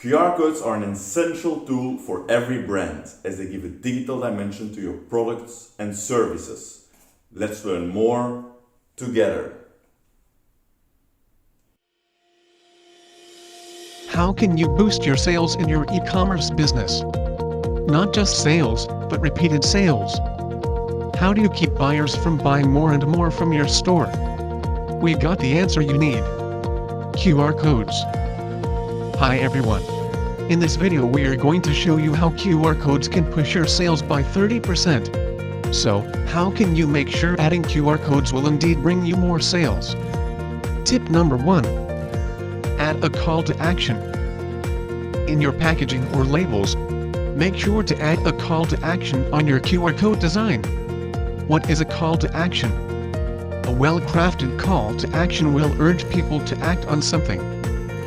QR codes are an essential tool for every brand as they give a digital dimension to your products and services. Let's learn more together. How can you boost your sales in your e-commerce business? Not just sales, but repeated sales. How do you keep buyers from buying more and more from your store? We got the answer you need. QR codes. Hi everyone. In this video we are going to show you how QR codes can push your sales by 30%. So, how can you make sure adding QR codes will indeed bring you more sales? Tip number 1. Add a call to action. In your packaging or labels, make sure to add a call to action on your QR code design. What is a call to action? A well-crafted call to action will urge people to act on something.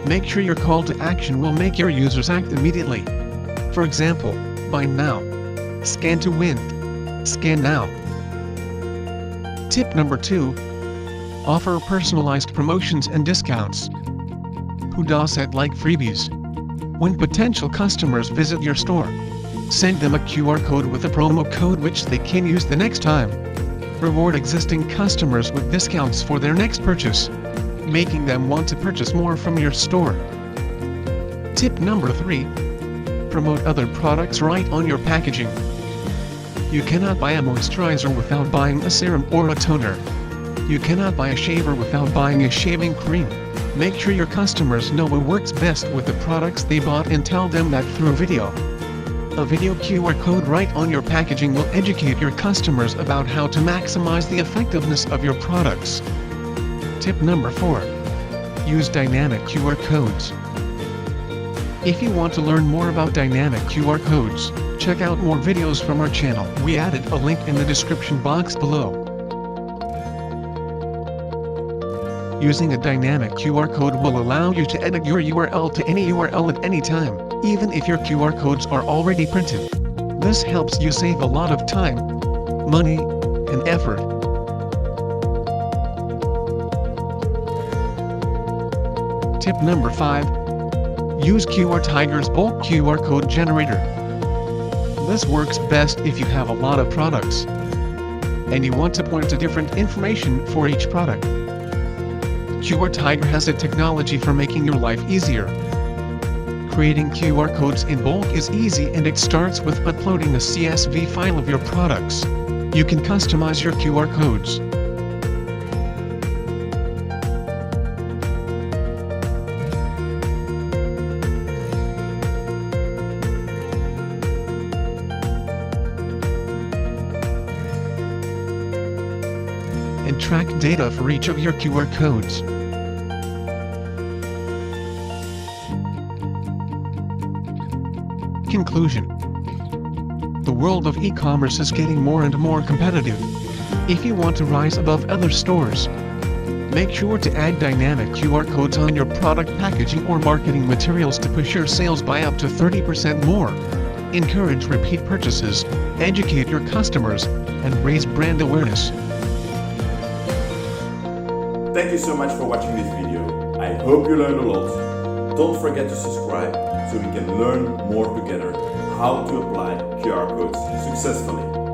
Make sure your call to action will make your users act immediately. For example, buy now. Scan to win. Scan now. Tip number 2. Offer personalized promotions and discounts. Who doesn't like freebies? When potential customers visit your store, send them a QR code with a promo code which they can use the next time. Reward existing customers with discounts for their next purchase, making them want to purchase more from your store. Tip number 3. Promote other products right on your packaging. You cannot buy a moisturizer without buying a serum or a toner. You cannot buy a shaver without buying a shaving cream. Make sure your customers know what works best with the products they bought and tell them that through a video. A video QR code right on your packaging will educate your customers about how to maximize the effectiveness of your products. Tip number 4. Use dynamic QR codes. If you want to learn more about dynamic QR codes, check out more videos from our channel. We added a link in the description box below. Using a dynamic QR code will allow you to edit your URL to any URL at any time, even if your QR codes are already printed. This helps you save a lot of time, money, and effort. Tip number 5. Use QR Tiger's bulk QR code generator. This works best if you have a lot of products, and you want to point to different information for each product. QR Tiger has a technology for making your life easier. Creating QR codes in bulk is easy and it starts with uploading a CSV file of your products. You can customize your QR codes. And track data for each of your QR codes. Conclusion. The world of e-commerce is getting more and more competitive. If you want to rise above other stores, make sure to add dynamic QR codes on your product packaging or marketing materials to push your sales by up to 30% more. Encourage repeat purchases, educate your customers, and raise brand awareness. Thank you so much for watching this video. I hope you learned a lot. Don't forget to subscribe so we can learn more together how to apply QR codes successfully.